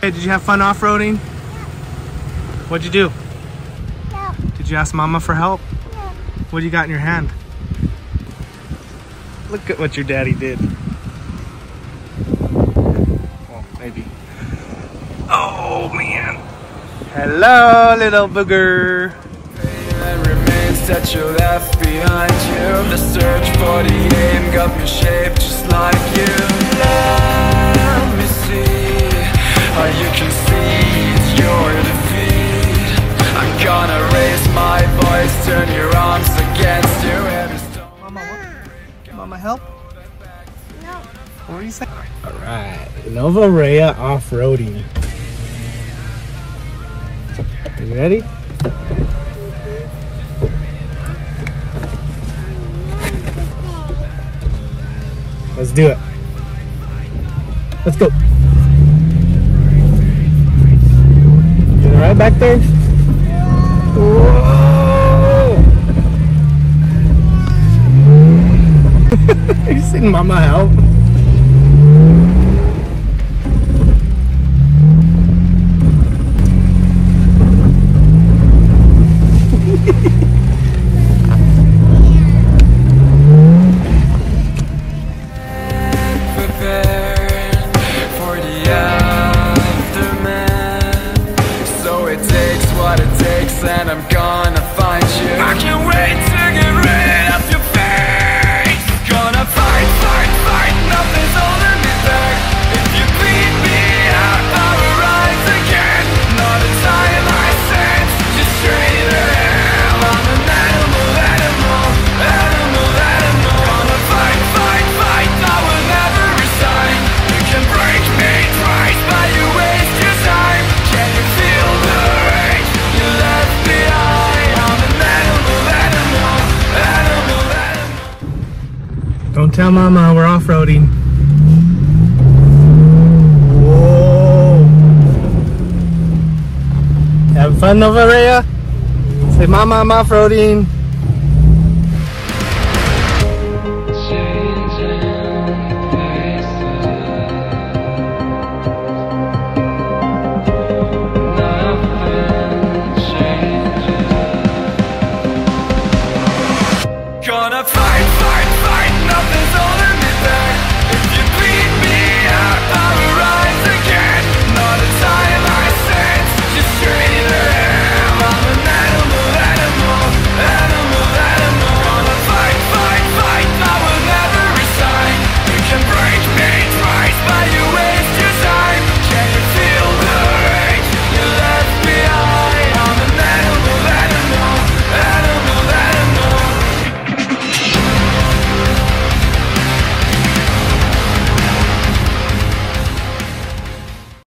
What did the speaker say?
Hey, did you have fun off-roading? No. What'd you do? No. Did you ask Mama for help? No. What do you got in your hand? Look at what your daddy did. Well, maybe. Oh, man. Hello, little booger. That remains that you left behind you. The search for the aim got me shaped just like you. Let me see how you can see it's your defeat. I'm gonna raise my voice, turn your arms against you. Mama, what? Mama, help? No. What were you saying? Alright, Nova Rhea off-roading. You ready? Let's do it. Let's go. Get it right back there. Whoa! Are you seeing Mama help? And I'm gonna find you. I can't wait to get rid of your face. Gonna fight, fight, fight. Nothing's holding me back. If you beat me out, I will rise again. Not a time I sense, just straight ahead. I'm an animal, animal, animal, animal. Gonna fight, fight, fight. I will never resign. You can break me twice, but you waste your time. Can you feel the rage you left behind? I'm an animal, animal, animal, animal. Don't tell Mama we're off-roading. Whoa! Having fun, Nova Rhea? Say, Mama, I'm off-roading.